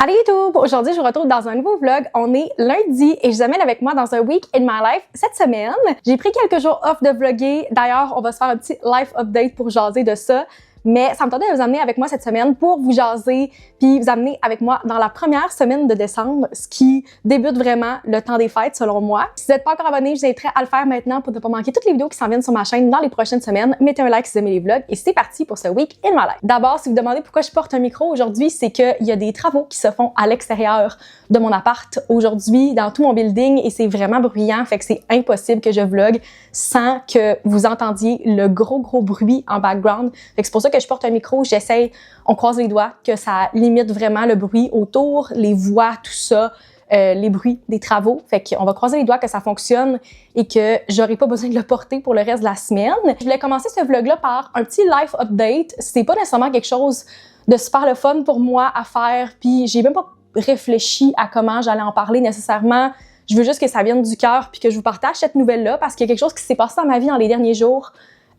Allez YouTube! Aujourd'hui, je vous retrouve dans un nouveau vlog. On est lundi et je vous amène avec moi dans un week in my life cette semaine. J'ai pris quelques jours off de vlogger. D'ailleurs, on va se faire un petit life update pour jaser de ça. Mais ça me tentait de vous amener avec moi cette semaine pour vous jaser puis vous amener avec moi dans la première semaine de décembre, ce qui débute vraiment le temps des fêtes selon moi. Si vous n'êtes pas encore abonné, je vous inviterai à le faire maintenant pour ne pas manquer toutes les vidéos qui s'en viennent sur ma chaîne dans les prochaines semaines. Mettez un like si vous aimez les vlogs et c'est parti pour ce week in my life. D'abord, si vous demandez pourquoi je porte un micro aujourd'hui, c'est qu'il y a des travaux qui se font à l'extérieur de mon appart aujourd'hui dans tout mon building et c'est vraiment bruyant, fait que c'est impossible que je vlog sans que vous entendiez le gros bruit en background. Fait que c'est pour ça que je porte un micro, j'essaye, on croise les doigts, que ça limite vraiment le bruit autour, les voix, tout ça, les bruits des travaux. Fait qu'on va croiser les doigts que ça fonctionne et que j'aurai pas besoin de le porter pour le reste de la semaine. Je voulais commencer ce vlog-là par un petit life update. C'est pas nécessairement quelque chose de super le fun pour moi à faire, puis j'ai même pas réfléchi à comment j'allais en parler nécessairement. Je veux juste que ça vienne du cœur puis que je vous partage cette nouvelle-là parce qu'il y a quelque chose qui s'est passé dans ma vie dans les derniers jours.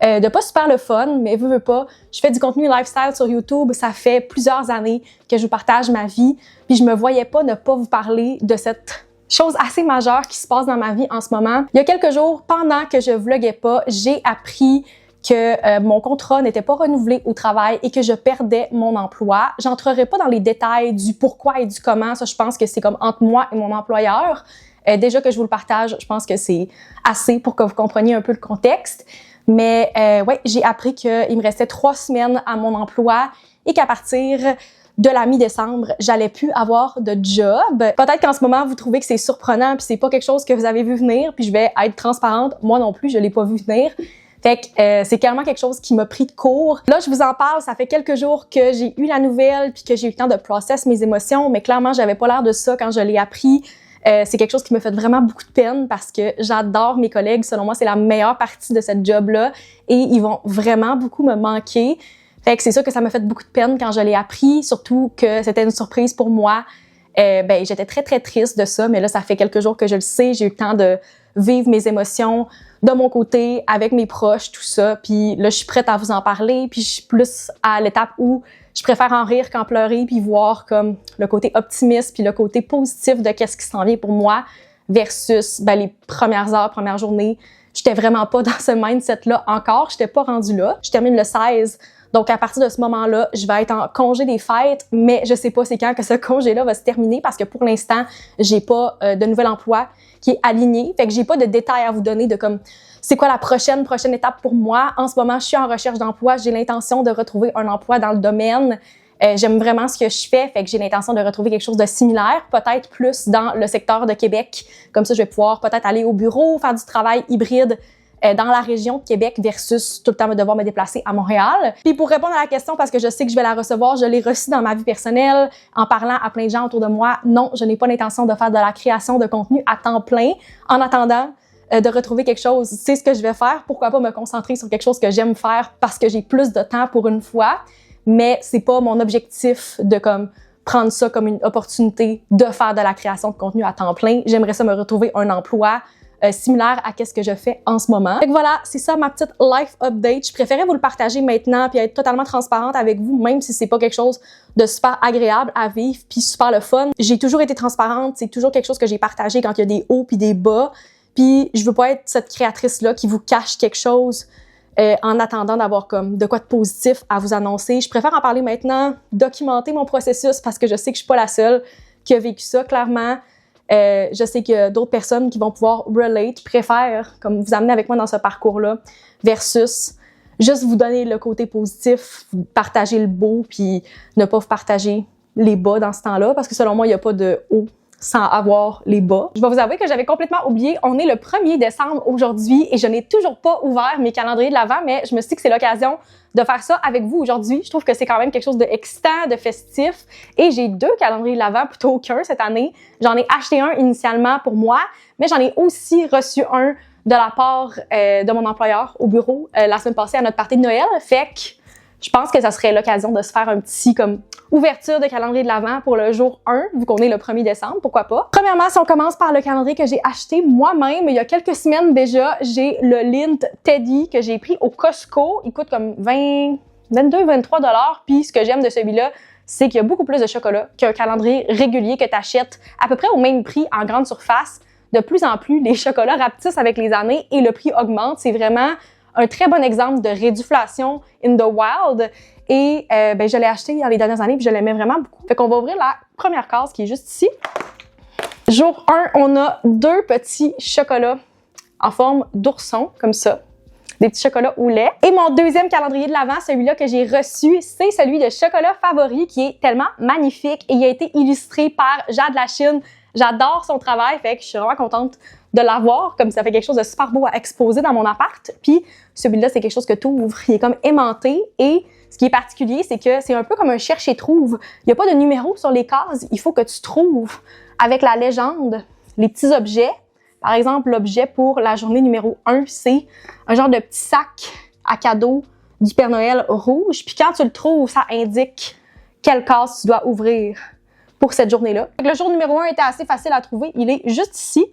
De pas super le fun, mais veux pas. Je fais du contenu lifestyle sur YouTube. Ça fait plusieurs années que je vous partage ma vie. Puis je me voyais pas ne pas vous parler de cette chose assez majeure qui se passe dans ma vie en ce moment. Il y a quelques jours, pendant que je vloguais pas, j'ai appris que mon contrat n'était pas renouvelé au travail et que je perdais mon emploi. J'entrerai pas dans les détails du pourquoi et du comment. Ça, je pense que c'est comme entre moi et mon employeur. Déjà que je vous le partage, je pense que c'est assez pour que vous compreniez un peu le contexte. Mais ouais, j'ai appris qu'il me restait 3 semaines à mon emploi et qu'à partir de la mi-décembre, j'allais plus avoir de job. Peut-être qu'en ce moment, vous trouvez que c'est surprenant puis c'est pas quelque chose que vous avez vu venir, puis je vais être transparente. Moi non plus, je l'ai pas vu venir. Fait que c'est clairement quelque chose qui m'a pris de court. Là, je vous en parle, ça fait quelques jours que j'ai eu la nouvelle puis que j'ai eu le temps de process mes émotions, mais clairement, j'avais pas l'air de ça quand je l'ai appris. C'est quelque chose qui me fait vraiment beaucoup de peine parce que j'adore mes collègues. Selon moi, c'est la meilleure partie de cette job-là et ils vont vraiment beaucoup me manquer. Fait que c'est sûr que ça m'a fait beaucoup de peine quand je l'ai appris, surtout que c'était une surprise pour moi. Ben, j'étais très triste de ça, mais là, ça fait quelques jours que je le sais. J'ai eu le temps de vivre mes émotions de mon côté, avec mes proches, tout ça. Puis là, je suis prête à vous en parler. Puis je suis plus à l'étape où je préfère en rire qu'en pleurer, puis voir comme le côté optimiste, puis le côté positif de qu'est-ce qui s'en vient pour moi, versus ben, les premières heures, premières journées. J'étais vraiment pas dans ce mindset-là encore. J'étais pas rendue là. Je termine le 16. Donc, à partir de ce moment-là, je vais être en congé des fêtes, mais je sais pas c'est quand que ce congé-là va se terminer parce que pour l'instant, j'ai pas de nouvel emploi qui est aligné. Fait que j'ai pas de détails à vous donner de comme c'est quoi la prochaine étape pour moi. En ce moment, je suis en recherche d'emploi. J'ai l'intention de retrouver un emploi dans le domaine. J'aime vraiment ce que je fais, fait que j'ai l'intention de retrouver quelque chose de similaire, peut-être plus dans le secteur de Québec. Comme ça, je vais pouvoir peut-être aller au bureau, faire du travail hybride dans la région de Québec versus tout le temps devoir me déplacer à Montréal. Puis pour répondre à la question, parce que je sais que je vais la recevoir, je l'ai reçue dans ma vie personnelle en parlant à plein de gens autour de moi. Non, je n'ai pas l'intention de faire de la création de contenu à temps plein. En attendant de retrouver quelque chose, c'est ce que je vais faire. Pourquoi pas me concentrer sur quelque chose que j'aime faire parce que j'ai plus de temps pour une fois. Mais c'est pas mon objectif de comme prendre ça comme une opportunité de faire de la création de contenu à temps plein. J'aimerais ça me retrouver un emploi similaire à ce que je fais en ce moment. Fait que voilà, c'est ça ma petite life update. Je préférais vous le partager maintenant puis être totalement transparente avec vous, même si c'est pas quelque chose de super agréable à vivre puis super le fun. J'ai toujours été transparente, c'est toujours quelque chose que j'ai partagé quand il y a des hauts puis des bas. Puis je veux pas être cette créatrice-là qui vous cache quelque chose en attendant d'avoir comme de quoi de positif à vous annoncer. Je préfère en parler maintenant, documenter mon processus parce que je sais que je suis pas la seule qui a vécu ça, clairement. Je sais qu'il y a d'autres personnes qui vont pouvoir relate. Je préfère comme vous amener avec moi dans ce parcours-là versus juste vous donner le côté positif, partager le beau puis ne pas vous partager les bas dans ce temps-là parce que selon moi, il n'y a pas de haut sans avoir les bas. Je vais vous avouer que j'avais complètement oublié. On est le 1er décembre aujourd'hui et je n'ai toujours pas ouvert mes calendriers de l'Avent, mais je me suis dit que c'est l'occasion de faire ça avec vous aujourd'hui. Je trouve que c'est quand même quelque chose d'excitant, de festif. Et j'ai 2 calendriers de l'Avent plutôt qu'un cette année. J'en ai acheté un initialement pour moi, mais j'en ai aussi reçu un de la part de mon employeur au bureau la semaine passée à notre party de Noël. Fait que je pense que ça serait l'occasion de se faire un petit comme ouverture de calendrier de l'Avent pour le jour 1, vu qu'on est le 1er décembre, pourquoi pas. Premièrement, si on commence par le calendrier que j'ai acheté moi-même, il y a quelques semaines déjà, j'ai le Lindt Teddy que j'ai pris au Costco. Il coûte comme 22-23 $. Puis ce que j'aime de celui-là, c'est qu'il y a beaucoup plus de chocolat qu'un calendrier régulier que tu achètes à peu près au même prix en grande surface. De plus en plus, les chocolats rapetissent avec les années et le prix augmente. C'est vraiment un très bon exemple de réduflation in the wild. Et je l'ai acheté dans les dernières années puis je l'aimais vraiment beaucoup. Fait qu'on va ouvrir la première case qui est juste ici. Jour 1, on a 2 petits chocolats en forme d'ourson, comme ça. Des petits chocolats au lait. Et mon deuxième calendrier de l'Avent, celui-là que j'ai reçu, c'est celui de Chocolat Favori qui est tellement magnifique et il a été illustré par Jade Lachine. J'adore son travail, fait que je suis vraiment contente de l'avoir, comme ça fait quelque chose de super beau à exposer dans mon appart. Puis celui-là, c'est quelque chose que tu ouvres, il est comme aimanté et ce qui est particulier, c'est que c'est un peu comme un cherche et trouve. Il n'y a pas de numéro sur les cases, il faut que tu trouves avec la légende les petits objets. Par exemple, l'objet pour la journée numéro 1, c'est un genre de petit sac à cadeau du Père Noël rouge. Puis quand tu le trouves, ça indique quelle case tu dois ouvrir pour cette journée-là. Le jour numéro 1 était assez facile à trouver. Il est juste ici.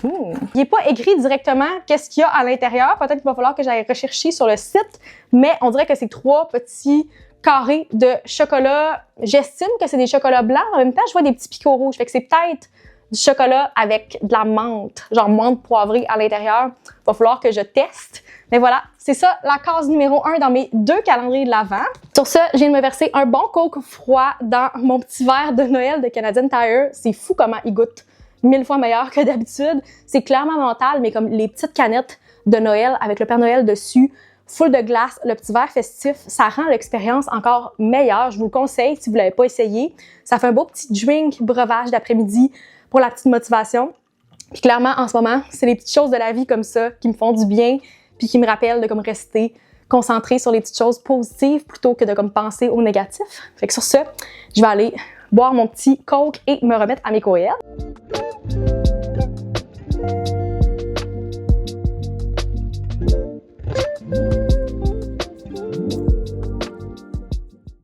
Il n'est pas écrit directement qu'est-ce qu'il y a à l'intérieur. Peut-être qu'il va falloir que j'aille rechercher sur le site. Mais on dirait que c'est 3 petits carrés de chocolat. J'estime que c'est des chocolats blancs. En même temps, je vois des petits picots rouges. Fait que c'est peut-être du chocolat avec de la menthe, genre menthe poivrée à l'intérieur. Il va falloir que je teste. Mais voilà, c'est ça la case numéro 1 dans mes 2 calendriers de l'Avent. Sur ça, je viens de me verser un bon Coke froid dans mon petit verre de Noël de Canadian Tire. C'est fou comment il goûte 1000 fois meilleur que d'habitude. C'est clairement mental, mais comme les petites canettes de Noël avec le Père Noël dessus, full de glace, le petit verre festif, ça rend l'expérience encore meilleure. Je vous le conseille si vous l'avez pas essayé. Ça fait un beau petit drink breuvage d'après-midi pour la petite motivation. Puis clairement, en ce moment, c'est les petites choses de la vie comme ça qui me font du bien puis qui me rappellent de comme rester concentrée sur les petites choses positives plutôt que de comme penser au négatif. Fait que sur ce, je vais aller boire mon petit Coke et me remettre à mes courriels.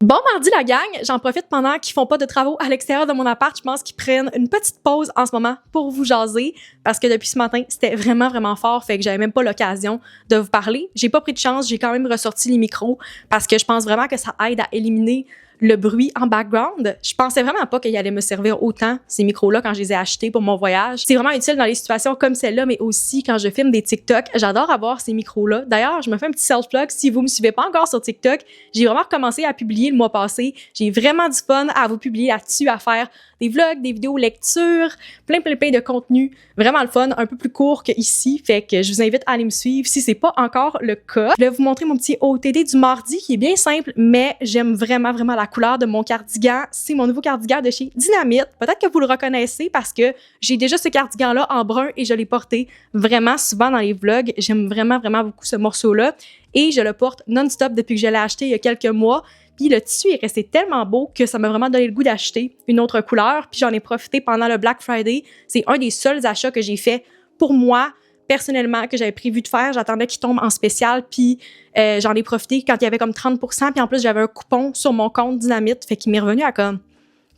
Bon mardi la gang, j'en profite pendant qu'ils font pas de travaux à l'extérieur de mon appart. Je pense qu'ils prennent une petite pause en ce moment pour vous jaser parce que depuis ce matin, c'était vraiment fort, fait que j'avais même pas l'occasion de vous parler. J'ai pas pris de chance, j'ai quand même ressorti les micros parce que je pense vraiment que ça aide à éliminer le bruit en background. Je pensais vraiment pas qu'il allait me servir autant, ces micros-là, quand je les ai achetés pour mon voyage. C'est vraiment utile dans les situations comme celle-là, mais aussi quand je filme des TikTok. J'adore avoir ces micros-là. D'ailleurs, je me fais un petit self-plug. Si vous me suivez pas encore sur TikTok, j'ai vraiment recommencé à publier le mois passé. J'ai vraiment du fun à vous publier là-dessus, à faire des vlogs, des vidéos lecture, plein de contenu. Vraiment le fun, un peu plus court qu'ici. Fait que je vous invite à aller me suivre si c'est pas encore le cas. Je vais vous montrer mon petit OOTD du mardi qui est bien simple, mais j'aime vraiment la couleur de mon cardigan. C'est mon nouveau cardigan de chez Dynamite. Peut-être que vous le reconnaissez parce que j'ai déjà ce cardigan-là en brun et je l'ai porté vraiment souvent dans les vlogs. J'aime vraiment beaucoup ce morceau-là et je le porte non-stop depuis que je l'ai acheté il y a quelques mois. Puis le tissu est resté tellement beau que ça m'a vraiment donné le goût d'acheter une autre couleur. Puis j'en ai profité pendant le Black Friday. C'est un des seuls achats que j'ai fait pour moi, personnellement, que j'avais prévu de faire. J'attendais qu'il tombe en spécial. Puis j'en ai profité quand il y avait comme 30%. Puis en plus, j'avais un coupon sur mon compte Dynamite. Fait qu'il m'est revenu à comme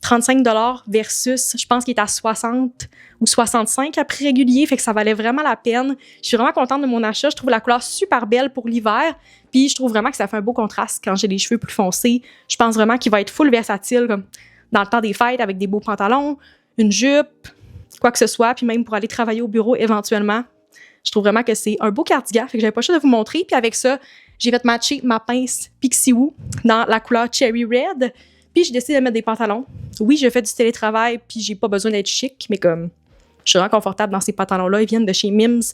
35 $ versus, je pense qu'il est à 60 ou 65 à prix régulier. Fait que ça valait vraiment la peine. Je suis vraiment contente de mon achat. Je trouve la couleur super belle pour l'hiver. Puis je trouve vraiment que ça fait un beau contraste quand j'ai les cheveux plus foncés. Je pense vraiment qu'il va être full versatile comme dans le temps des fêtes avec des beaux pantalons, une jupe, quoi que ce soit. Puis même pour aller travailler au bureau éventuellement. Je trouve vraiment que c'est un beau cardigan. Fait que j'avais pas le choix de vous montrer. Puis avec ça, j'ai fait matcher ma pince Pixie Woo dans la couleur Cherry Red. Puis j'ai décidé de mettre des pantalons. Oui, je fais du télétravail, puis j'ai pas besoin d'être chic, mais comme je suis vraiment confortable dans ces pantalons-là. Ils viennent de chez Mims,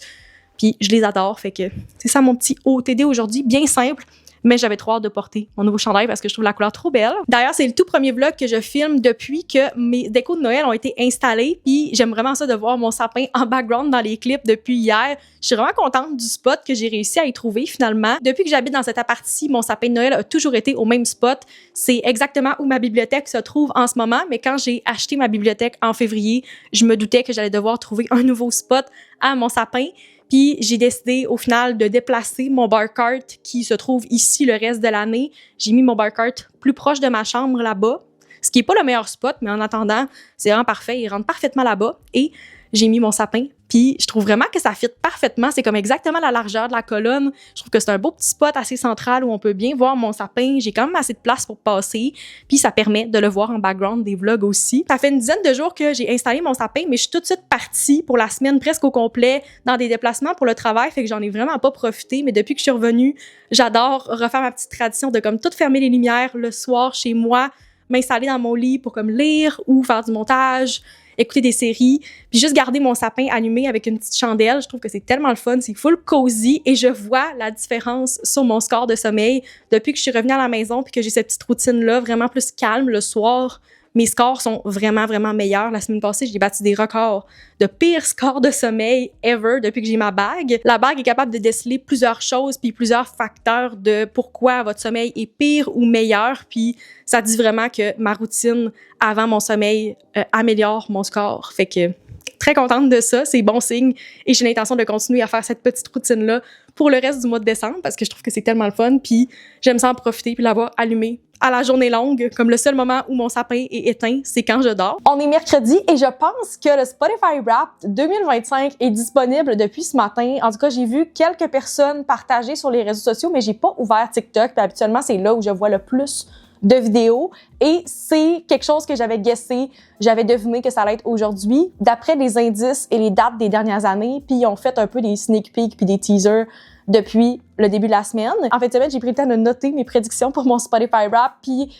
puis je les adore. Fait que c'est ça mon petit OOTD aujourd'hui, bien simple. Mais j'avais trop hâte de porter mon nouveau chandail parce que je trouve la couleur trop belle. D'ailleurs, c'est le tout premier vlog que je filme depuis que mes décos de Noël ont été installés. Puis j'aime vraiment ça de voir mon sapin en background dans les clips depuis hier. Je suis vraiment contente du spot que j'ai réussi à y trouver finalement. Depuis que j'habite dans cet appart-ci, mon sapin de Noël a toujours été au même spot. C'est exactement où ma bibliothèque se trouve en ce moment. Mais quand j'ai acheté ma bibliothèque en février, je me doutais que j'allais devoir trouver un nouveau spot à mon sapin. Puis j'ai décidé au final de déplacer mon bar cart qui se trouve ici le reste de l'année. J'ai mis mon bar cart plus proche de ma chambre là-bas, ce qui est pas le meilleur spot, mais en attendant, c'est vraiment parfait. Il rentre parfaitement là-bas. Et j'ai mis mon sapin. Puis je trouve vraiment que ça fit parfaitement. C'est comme exactement la largeur de la colonne. Je trouve que c'est un beau petit spot assez central où on peut bien voir mon sapin. J'ai quand même assez de place pour passer. Puis ça permet de le voir en background des vlogs aussi. Ça fait une dizaine de jours que j'ai installé mon sapin, mais je suis tout de suite partie pour la semaine presque au complet dans des déplacements pour le travail. Fait que j'en ai vraiment pas profité. Mais depuis que je suis revenue, j'adore refaire ma petite tradition de comme tout fermer les lumières le soir chez moi, m'installer dans mon lit pour comme lire ou faire du montage, écouter des séries, puis juste garder mon sapin allumé avec une petite chandelle. Je trouve que c'est tellement le fun, c'est full cozy et je vois la différence sur mon score de sommeil depuis que je suis revenue à la maison puis que j'ai cette petite routine-là vraiment plus calme le soir. Mes scores sont vraiment, vraiment meilleurs. La semaine passée, j'ai battu des records de pire score de sommeil ever depuis que j'ai ma bague. La bague est capable de déceler plusieurs choses puis plusieurs facteurs de pourquoi votre sommeil est pire ou meilleur. Puis ça dit vraiment que ma routine avant mon sommeil améliore mon score. Fait que très contente de ça, c'est bon signe. Et j'ai l'intention de continuer à faire cette petite routine-là pour le reste du mois de décembre parce que je trouve que c'est tellement le fun. Puis j'aime ça en profiter puis l'avoir allumé à la journée longue, comme le seul moment où mon sapin est éteint, c'est quand je dors. On est mercredi et je pense que le Spotify Wrapped 2025 est disponible depuis ce matin. En tout cas, j'ai vu quelques personnes partager sur les réseaux sociaux, mais j'ai pas ouvert TikTok. Puis habituellement, c'est là où je vois le plus de vidéos. Et c'est quelque chose que j'avais guessé, j'avais deviné que ça allait être aujourd'hui, d'après les indices et les dates des dernières années. Puis ils ont fait un peu des sneak peeks puis des teasers depuis le début de la semaine. En fait, j'ai pris le temps de noter mes prédictions pour mon Spotify Wrap. Puis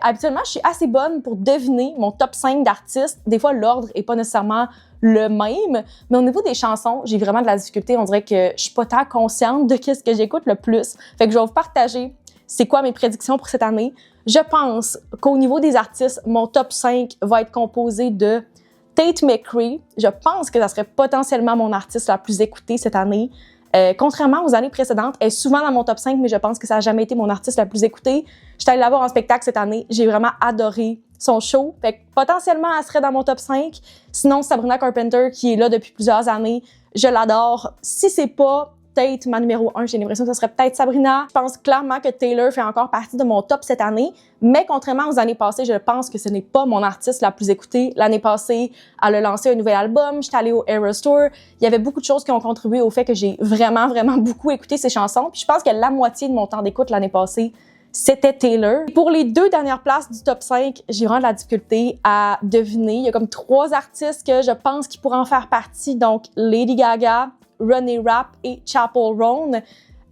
habituellement, je suis assez bonne pour deviner mon top 5 d'artistes. Des fois, l'ordre est pas nécessairement le même, mais au niveau des chansons, j'ai vraiment de la difficulté. On dirait que je suis pas tant consciente de qu'est-ce que j'écoute le plus. Fait que je vais vous partager c'est quoi mes prédictions pour cette année. Je pense qu'au niveau des artistes, mon top 5 va être composé de Tate McRae. Je pense que ça serait potentiellement mon artiste la plus écoutée cette année. Contrairement aux années précédentes, elle est souvent dans mon top 5, mais je pense que ça n'a jamais été mon artiste la plus écoutée. J'étais allée la voir en spectacle cette année. J'ai vraiment adoré son show. Fait que potentiellement, elle serait dans mon top 5. Sinon, Sabrina Carpenter, qui est là depuis plusieurs années, je l'adore. Si c'est pas Tate, ma numéro 1, j'ai l'impression que ce serait peut-être Sabrina. Je pense clairement que Taylor fait encore partie de mon top cette année, mais contrairement aux années passées, je pense que ce n'est pas mon artiste la plus écoutée. L'année passée, elle a lancé un nouvel album, j'étais allée au Eras Tour. Il y avait beaucoup de choses qui ont contribué au fait que j'ai vraiment, vraiment beaucoup écouté ses chansons. Puis je pense que la moitié de mon temps d'écoute l'année passée, c'était Taylor. Pour les 2 dernières places du top 5, j'ai vraiment de la difficulté à deviner. Il y a comme 3 artistes que je pense qui pourraient en faire partie, donc Lady Gaga, Runny Rap et Chapel Roan.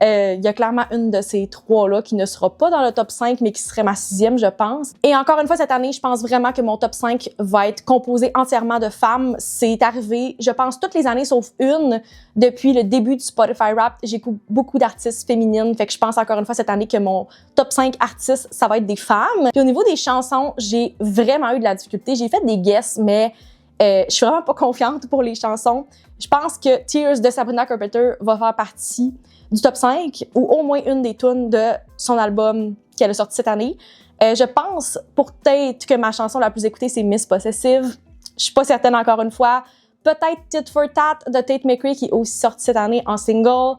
Il y a clairement une de ces 3-là qui ne sera pas dans le top 5, mais qui serait ma 6e, je pense. Et encore une fois, cette année, je pense vraiment que mon top 5 va être composé entièrement de femmes. C'est arrivé, je pense, toutes les années, sauf une. Depuis le début du Spotify Wrapped, j'écoute beaucoup d'artistes féminines. Fait que je pense encore une fois cette année que mon top 5 artistes, ça va être des femmes. Puis au niveau des chansons, j'ai vraiment eu de la difficulté. J'ai fait des guesses, mais je suis vraiment pas confiante pour les chansons. Je pense que Tears de Sabrina Carpenter va faire partie du top 5 ou au moins une des tunes de son album qu'elle a sorti cette année. Je pense pour Tate que ma chanson la plus écoutée, c'est Miss Possessive. Je suis pas certaine encore une fois. Peut-être Tit for Tat de Tate McRae qui est aussi sorti cette année en single.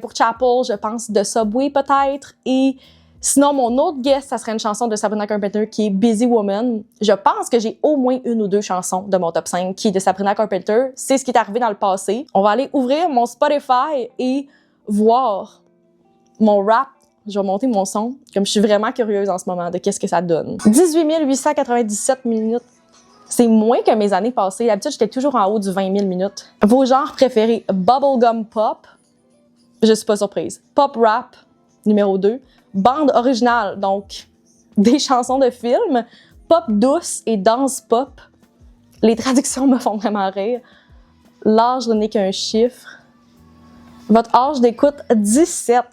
Pour Chapel, je pense de Subway peut-être. Et sinon, mon autre guess, ça serait une chanson de Sabrina Carpenter qui est Busy Woman. Je pense que j'ai au moins 1 ou 2 chansons de mon top 5 qui est de Sabrina Carpenter. C'est ce qui est arrivé dans le passé. On va aller ouvrir mon Spotify et voir mon rap. Je vais monter mon son. Comme je suis vraiment curieuse en ce moment de qu'est-ce que ça donne. 18 897 minutes. C'est moins que mes années passées. D'habitude, j'étais toujours en haut du 20 000 minutes. Vos genres préférés, Bubblegum Pop. Je suis pas surprise. Pop Rap, numéro 2. Bande originale, donc des chansons de films, pop douce et danse pop. Les traductions me font vraiment rire. L'âge n'est qu'un chiffre. Votre âge d'écoute, 17.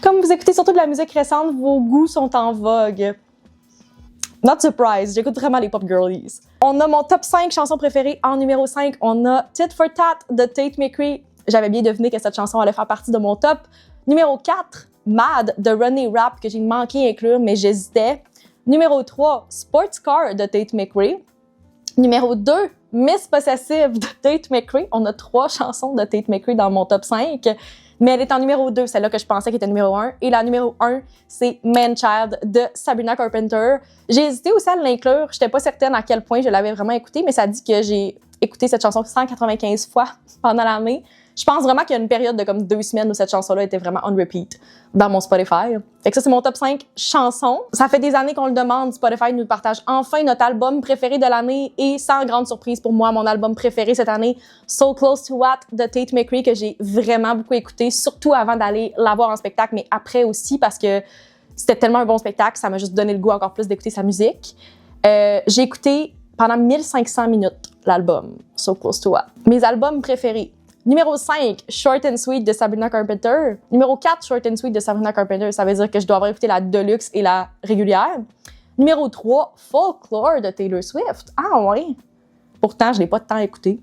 Comme vous écoutez surtout de la musique récente, vos goûts sont en vogue. Not surprised, j'écoute vraiment les pop girlies. On a mon top 5 chansons préférées en numéro 5. On a Tit for Tat de Tate McRae. J'avais bien deviné que cette chanson allait faire partie de mon top. Numéro 4, Mad de Runny Rap, que j'ai manqué inclure, mais j'hésitais. Numéro 3, Sports Car de Tate McRae. Numéro 2, Miss Possessive de Tate McRae. On a 3 chansons de Tate McRae dans mon top 5. mais elle est en numéro 2, celle-là que je pensais qu'elle était numéro 1. Et la numéro 1, c'est Man-Child de Sabrina Carpenter. J'ai hésité aussi à l'inclure. J'étais pas certaine à quel point je l'avais vraiment écoutée, mais ça dit que j'ai écouté cette chanson 195 fois pendant l'année. Je pense vraiment qu'il y a une période de comme 2 semaines où cette chanson-là était vraiment on repeat dans mon Spotify. Fait que ça, c'est mon top 5 chansons. Ça fait des années qu'on le demande. Spotify nous partage enfin notre album préféré de l'année et sans grande surprise pour moi, mon album préféré cette année, So Close to What de Tate McRae, que j'ai vraiment beaucoup écouté, surtout avant d'aller la voir en spectacle, mais après aussi parce que c'était tellement un bon spectacle, ça m'a juste donné le goût encore plus d'écouter sa musique. J'ai écouté pendant 1500 minutes l'album So Close to What. Mes albums préférés. Numéro 5, Short and Sweet de Sabrina Carpenter. Numéro 4, Short and Sweet de Sabrina Carpenter. Ça veut dire que je dois avoir écouté la Deluxe et la régulière. Numéro 3, Folklore de Taylor Swift. Ah ouais? Pourtant, je l'ai pas tant écouté.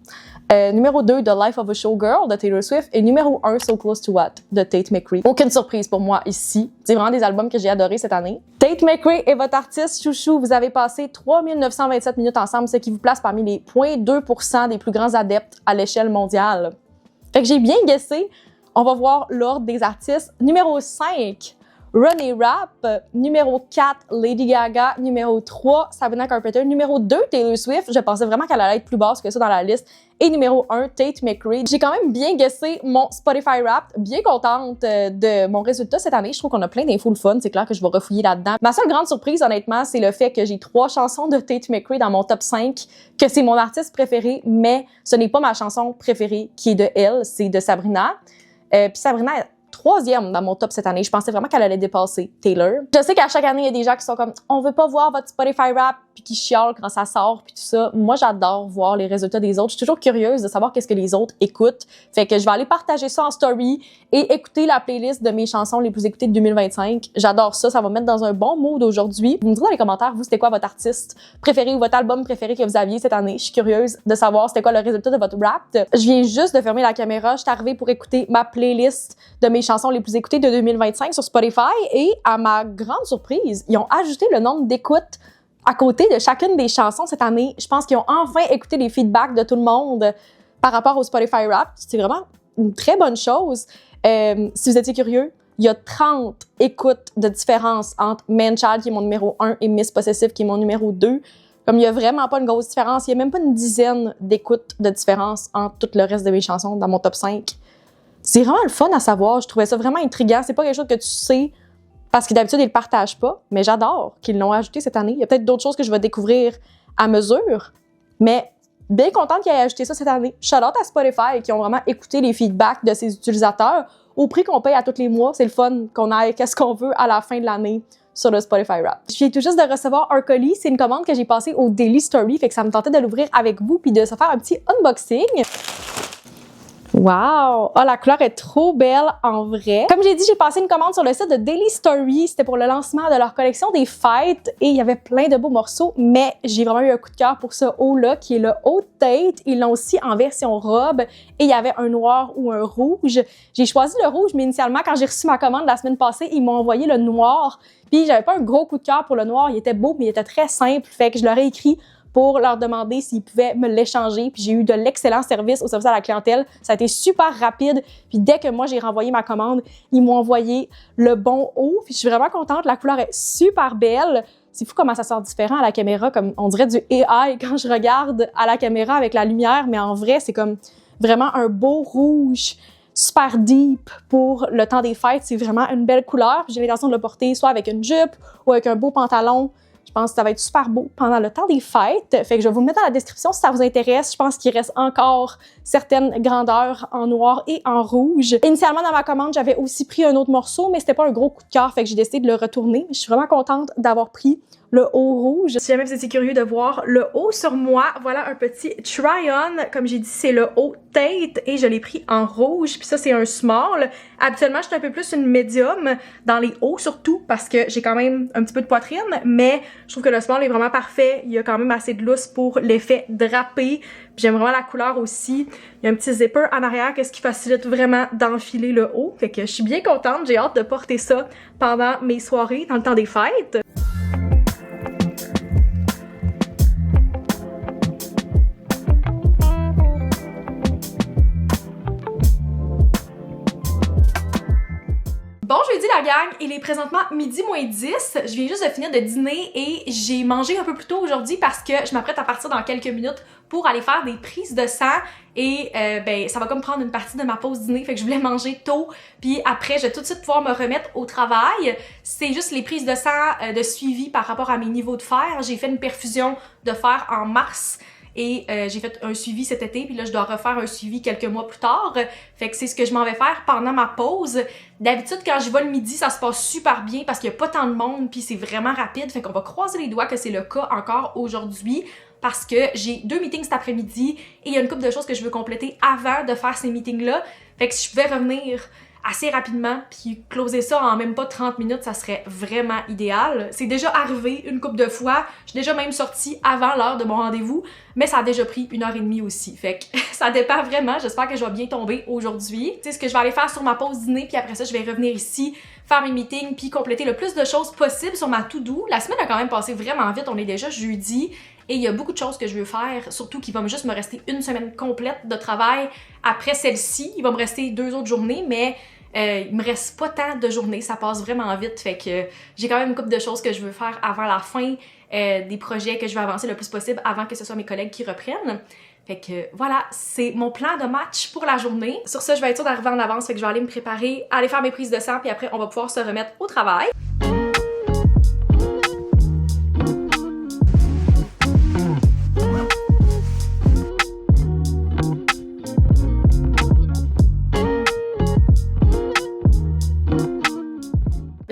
Numéro 2, The Life of a Showgirl de Taylor Swift. Et numéro 1, So Close to What de Tate McRae. Aucune surprise pour moi ici. C'est vraiment des albums que j'ai adorés cette année. Tate McRae est votre artiste chouchou. Vous avez passé 3927 minutes ensemble, ce qui vous place parmi les 0,2% des plus grands adeptes à l'échelle mondiale. Fait que j'ai bien guessé. On va voir l'ordre des artistes. Numéro 5, Run Rap. Numéro 4, Lady Gaga. Numéro 3, Sabrina Carpenter. Numéro 2, Taylor Swift. Je pensais vraiment qu'elle allait être plus basse que ça dans la liste. Et numéro 1, Tate McRae. J'ai quand même bien guessé mon Spotify Wrapped. Bien contente de mon résultat cette année. Je trouve qu'on a plein d'infos le fun. C'est clair que je vais refouiller là-dedans. Ma seule grande surprise, honnêtement, c'est le fait que j'ai 3 chansons de Tate McRae dans mon top 5, que c'est mon artiste préféré, mais ce n'est pas ma chanson préférée qui est de elle, c'est de Sabrina. Puis Sabrina est 3e dans mon top cette année. Je pensais vraiment qu'elle allait dépasser Taylor. Je sais qu'à chaque année, il y a des gens qui sont comme « On veut pas voir votre Spotify Wrapped » puis qui chialent quand ça sort puis tout ça. Moi, j'adore voir les résultats des autres. Je suis toujours curieuse de savoir qu'est-ce que les autres écoutent. Fait que je vais aller partager ça en story et écouter la playlist de mes chansons les plus écoutées de 2025. J'adore ça. Ça va me mettre dans un bon mood aujourd'hui. Vous me direz dans les commentaires, vous, c'était quoi votre artiste préféré ou votre album préféré que vous aviez cette année. Je suis curieuse de savoir c'était quoi le résultat de votre Wrapped. Je viens juste de fermer la caméra. Je suis arrivée pour écouter ma playlist de mes chansons les plus écoutées de 2025 sur Spotify et à ma grande surprise, ils ont ajouté le nombre d'écoutes à côté de chacune des chansons cette année. Je pense qu'ils ont enfin écouté les feedbacks de tout le monde par rapport au Spotify Wrapped. C'est vraiment une très bonne chose. Si vous étiez curieux, il y a 30 écoutes de différence entre Man-Child, qui est mon numéro 1, et Miss Possessive, qui est mon numéro 2. Comme il y a vraiment pas une grosse différence, il y a même pas une dizaine d'écoutes de différence entre tout le reste de mes chansons dans mon top 5. C'est vraiment le fun à savoir. Je trouvais ça vraiment intriguant. C'est pas quelque chose que tu sais parce que d'habitude, ils le partagent pas, mais j'adore qu'ils l'ont ajouté cette année. Il y a peut-être d'autres choses que je vais découvrir à mesure, mais bien contente qu'ils aient ajouté ça cette année. Shout-out à Spotify qui ont vraiment écouté les feedbacks de ses utilisateurs au prix qu'on paye à tous les mois. C'est le fun qu'on ait qu'est-ce qu'on veut à la fin de l'année sur le Spotify Wrapped. Je viens tout juste de recevoir un colis. C'est une commande que j'ai passée au Daily Story, fait que ça me tentait de l'ouvrir avec vous puis de se faire un petit unboxing. Wow! Oh, la couleur est trop belle en vrai. Comme j'ai dit, j'ai passé une commande sur le site de Daily Story. C'était pour le lancement de leur collection des fêtes et il y avait plein de beaux morceaux, mais j'ai vraiment eu un coup de cœur pour ce haut-là qui est le haut Tate. Ils l'ont aussi en version robe et il y avait un noir ou un rouge. J'ai choisi le rouge, mais initialement, quand j'ai reçu ma commande la semaine passée, ils m'ont envoyé le noir. Puis j'avais pas un gros coup de cœur pour le noir. Il était beau, mais il était très simple. Fait que je leur ai écrit pour leur demander s'ils pouvaient me l'échanger. Puis j'ai eu de l'excellent service au service à la clientèle. Ça a été super rapide. Puis dès que moi, j'ai renvoyé ma commande, ils m'ont envoyé le bon haut. Puis je suis vraiment contente. La couleur est super belle. C'est fou comment ça sort différent à la caméra, comme on dirait du AI quand je regarde à la caméra avec la lumière. Mais en vrai, c'est comme vraiment un beau rouge super deep pour le temps des fêtes. C'est vraiment une belle couleur. J'ai l'intention de le porter soit avec une jupe ou avec un beau pantalon. Je pense que ça va être super beau pendant le temps des fêtes. Fait que je vais vous le mettre dans la description si ça vous intéresse. Je pense qu'il reste encore certaines grandeurs en noir et en rouge. Initialement, dans ma commande, j'avais aussi pris un autre morceau, mais c'était pas un gros coup de cœur. Fait que j'ai décidé de le retourner. Je suis vraiment contente d'avoir pris le haut rouge. Si jamais vous étiez curieux de voir le haut sur moi, voilà un petit try-on. Comme j'ai dit, c'est le haut Tate et je l'ai pris en rouge. Puis ça, c'est un small. Habituellement, je suis un peu plus une médium dans les hauts surtout parce que j'ai quand même un petit peu de poitrine, mais je trouve que le small est vraiment parfait. Il y a quand même assez de lousse pour l'effet drapé. J'aime vraiment la couleur aussi. Il y a un petit zipper en arrière, qu'est-ce qui facilite vraiment d'enfiler le haut. Fait que je suis bien contente. J'ai hâte de porter ça pendant mes soirées dans le temps des fêtes. Bon jeudi la gang, il est présentement midi moins 10. Je viens juste de finir de dîner et j'ai mangé un peu plus tôt aujourd'hui parce que je m'apprête à partir dans quelques minutes pour aller faire des prises de sang et ben ça va comme prendre une partie de ma pause dîner, fait que je voulais manger tôt puis après je vais tout de suite pouvoir me remettre au travail. C'est juste les prises de sang de suivi par rapport à mes niveaux de fer. J'ai fait une perfusion de fer en mars. Et j'ai fait un suivi cet été, puis là je dois refaire un suivi quelques mois plus tard. Fait que c'est ce que je m'en vais faire pendant ma pause. D'habitude quand j'y vais le midi, ça se passe super bien parce qu'il y a pas tant de monde, puis c'est vraiment rapide. Fait qu'on va croiser les doigts que c'est le cas encore aujourd'hui. Parce que j'ai 2 meetings cet après-midi et il y a une couple de choses que je veux compléter avant de faire ces meetings-là. Fait que si je pouvais revenir assez rapidement puis closer ça en même pas 30 minutes, ça serait vraiment idéal. C'est déjà arrivé une couple de fois. Je suis déjà même sortie avant l'heure de mon rendez-vous, mais ça a déjà pris 1h30 aussi. Fait que ça dépend vraiment. J'espère que je vais bien tomber aujourd'hui. Tu sais, ce que je vais aller faire sur ma pause dîner puis après ça, je vais revenir ici, faire mes meetings puis compléter le plus de choses possible sur ma to-do. La semaine a quand même passé vraiment vite. On est déjà jeudi. Et il y a beaucoup de choses que je veux faire, surtout qu'il va juste me rester une semaine complète de travail après celle-ci. Il va me rester 2 autres journées, mais il me reste pas tant de journées, ça passe vraiment vite. Fait que j'ai quand même une couple de choses que je veux faire avant la fin, des projets que je veux avancer le plus possible avant que ce soit mes collègues qui reprennent. Fait que voilà, c'est mon plan de match pour la journée. Sur ça, je vais être sûre d'arriver en avance, fait que je vais aller me préparer, aller faire mes prises de sang, puis après on va pouvoir se remettre au travail.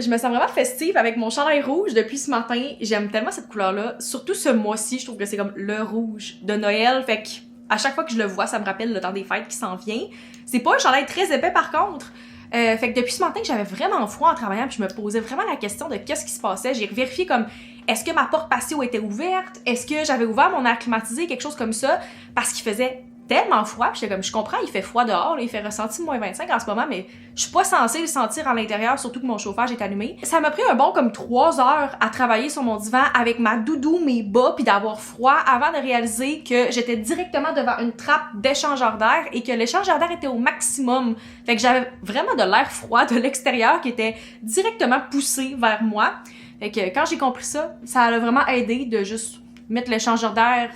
Je me sens vraiment festive avec mon chandail rouge depuis ce matin. J'aime tellement cette couleur-là. Surtout ce mois-ci, je trouve que c'est comme le rouge de Noël. Fait que à chaque fois que je le vois, ça me rappelle le temps des fêtes qui s'en vient. C'est pas un chandail très épais par contre. Fait que depuis ce matin, j'avais vraiment froid en travaillant puis je me posais vraiment la question de qu'est-ce qui se passait. J'ai vérifié comme est-ce que ma porte patio était ouverte? Est-ce que j'avais ouvert mon air climatisé? Quelque chose comme ça. Parce qu'il faisait tellement froid, puis j'étais comme, je comprends, il fait froid dehors, là, il fait ressentir moins 25 en ce moment, mais je suis pas censée le sentir à l'intérieur, surtout que mon chauffage est allumé. Ça m'a pris un bon comme 3 heures à travailler sur mon divan avec ma doudou, mes bas, puis d'avoir froid avant de réaliser que j'étais directement devant une trappe d'échangeur d'air et que l'échangeur d'air était au maximum. Fait que j'avais vraiment de l'air froid de l'extérieur qui était directement poussé vers moi. Fait que quand j'ai compris ça, ça a vraiment aidé de juste mettre l'échangeur d'air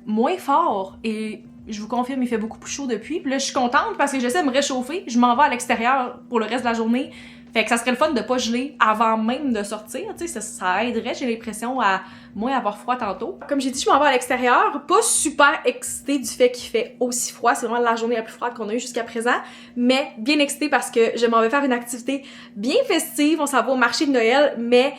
moins fort et je vous confirme, il fait beaucoup plus chaud depuis. Puis là, je suis contente parce que j'essaie de me réchauffer. Je m'en vais à l'extérieur pour le reste de la journée. Fait que ça serait le fun de pas geler avant même de sortir. Tu sais, ça aiderait, j'ai l'impression, à moins avoir froid tantôt. Comme j'ai dit, je m'en vais à l'extérieur. Pas super excitée du fait qu'il fait aussi froid. C'est vraiment la journée la plus froide qu'on a eue jusqu'à présent. Mais bien excitée parce que je m'en vais faire une activité bien festive. On s'en va au marché de Noël, mais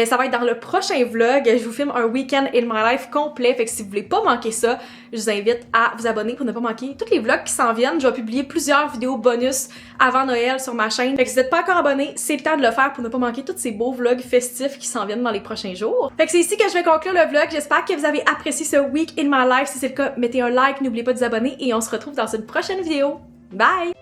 ça va être dans le prochain vlog. Je vous filme un week-end in my life complet. Fait que si vous voulez pas manquer ça, je vous invite à vous abonner pour ne pas manquer tous les vlogs qui s'en viennent. Je vais publier plusieurs vidéos bonus avant Noël sur ma chaîne. Fait que si vous n'êtes pas encore abonné, c'est le temps de le faire pour ne pas manquer tous ces beaux vlogs festifs qui s'en viennent dans les prochains jours. Fait que c'est ici que je vais conclure le vlog. J'espère que vous avez apprécié ce week in my life. Si c'est le cas, mettez un like, n'oubliez pas de vous abonner et on se retrouve dans une prochaine vidéo. Bye!